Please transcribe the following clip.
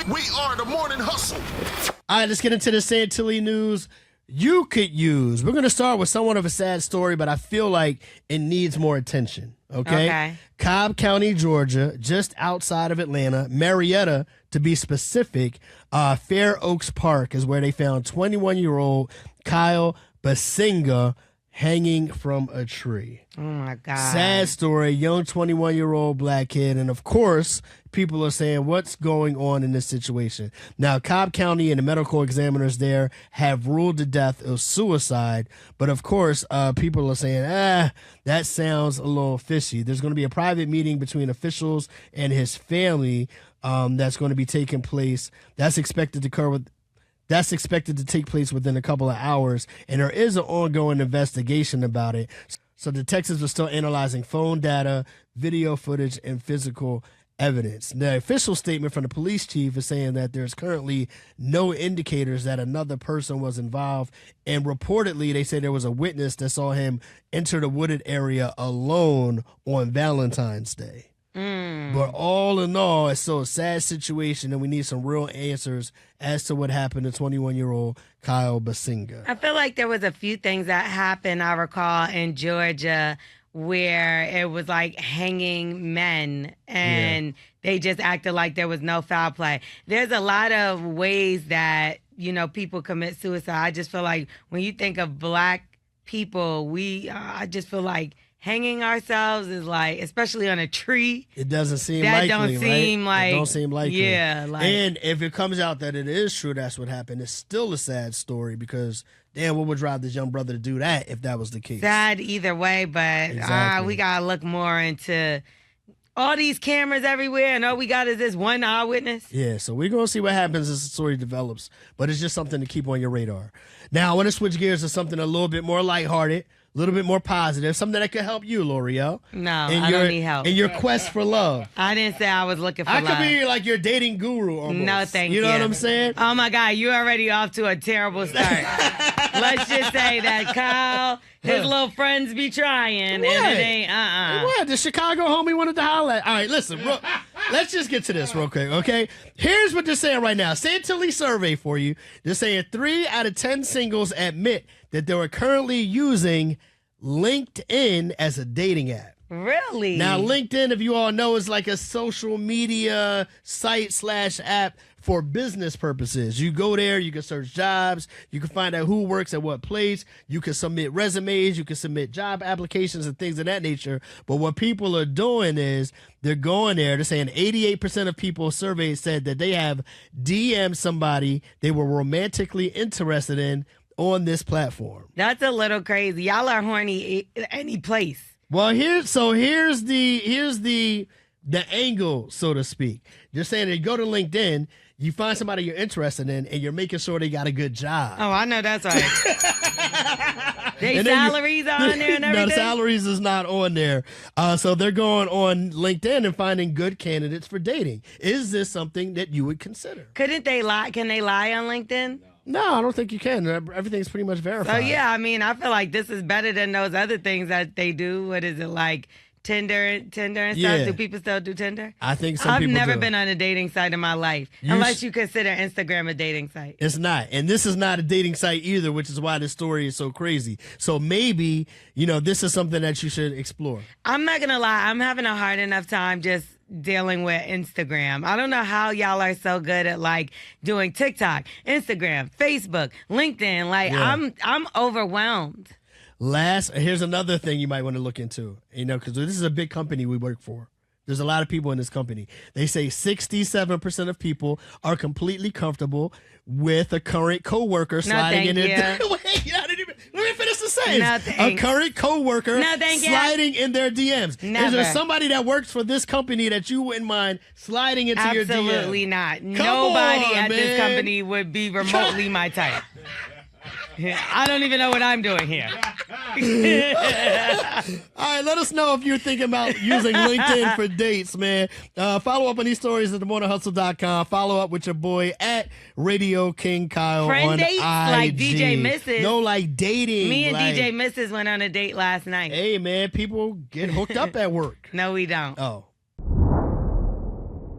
We are the Morning Hustle. All right, let's get into the Santilly news you could use. We're going to start with somewhat of a sad story, but I feel like it needs more attention. Okay? Cobb County, Georgia, just outside of Atlanta, Marietta, to be specific, Fair Oaks Park is where they found 21-year-old Kyle Basinga hanging from a tree. Oh, my God. Sad story, young 21-year-old black kid. And, of course, people are saying, what's going on in this situation? Now, Cobb County and the medical examiners there have ruled the death of suicide. But, of course, people are saying, that sounds a little fishy. There's going to be a private meeting between officials and his family that's going to be taking place. That's expected to take place within a couple of hours, and there is an ongoing investigation about it. So detectives are still analyzing phone data, video footage, and physical evidence. The official statement from the police chief is saying that there's currently no indicators that another person was involved, and reportedly they say there was a witness that saw him enter the wooded area alone on Valentine's Day. But all in all, it's still a sad situation, and we need some real answers as to what happened to 21-year-old Kyle Basinga. I feel like there was a few things that happened, I recall, in Georgia where it was like hanging men and they just acted like there was no foul play. There's a lot of ways that, people commit suicide. I just feel like when you think of black people, I just feel like hanging ourselves is like, especially on a tree. It doesn't seem that likely, don't seem right? like. It don't seem likely. Yeah. And if it comes out that it is true, that's what happened, it's still a sad story because, damn, what would drive this young brother to do that if that was the case? Sad either way, but Exactly. we got to look more into all these cameras everywhere, and all we got is this one eyewitness. Yeah, so we're going to see what happens as the story develops, but it's just something to keep on your radar. Now, I want to switch gears to something a little bit more lighthearted, a little bit more positive, something that could help you, L'Oreal. No, I don't need help. In your quest for love. I didn't say I was looking for love. I could be like your dating guru almost. No, thank you. You know what I'm saying? Oh, my God, you're already off to a terrible start. Let's just say that Kyle, his little friends be trying, and it ain't, What? The Chicago homie wanted to holler at. All right, listen, let's just get to this real quick, okay? Here's what they're saying right now. Santilly survey for you. They're saying 3 out of 10 singles admit that they were currently using LinkedIn as a dating app. Really? Now, LinkedIn, if you all know, is like a social media site/app for business purposes. You go there, you can search jobs, you can find out who works at what place, you can submit resumes, you can submit job applications and things of that nature. But what people are doing is they're going there, they're saying 88% of people surveyed said that they have DM'd somebody they were romantically interested in on this platform. That's a little crazy. Y'all are horny any place. Well, here's the angle, so to speak. You're saying that you go to LinkedIn, you find somebody you're interested in, and you're making sure they got a good job. Oh, I know that's right. Their salaries are on there and everything? No, the salaries is not on there. So they're going on LinkedIn and finding good candidates for dating. Is this something that you would consider? Couldn't they lie? Can they lie on LinkedIn? No, I don't think you can. Everything's pretty much verified. So, yeah, I mean, I feel like this is better than those other things that they do. What is it, like Tinder and stuff? Yeah. Do people still do Tinder? I think some people I've never do. been on a dating site in my life, unless you consider Instagram a dating site. It's not. And this is not a dating site either, which is why this story is so crazy. So maybe, this is something that you should explore. I'm not going to lie. I'm having a hard enough time just dealing with Instagram. I don't know how y'all are so good at like doing TikTok, Instagram, Facebook, LinkedIn. Like I'm overwhelmed. Here's another thing you might want to look into, because this is a big company we work for. There's a lot of people in this company. They say 67% of people are completely comfortable with a current coworker sliding in their Wait, let me finish the sentence. A current coworker sliding in their DMs. Never. Is there somebody that works for this company that you wouldn't mind sliding into your DMs? Absolutely not. Nobody at this company would be remotely my type. I don't even know what I'm doing here. All right, let us know if you're thinking about using LinkedIn for dates, man. Follow up on these stories at themorninghustle.com. Follow up with your boy at Radio King Kyle Friend on dates IG. like DJ Mrs. No, like dating. Me and like, DJ Mrs. went on a date last night. Hey, man, people get hooked up at work. No, we don't. Oh.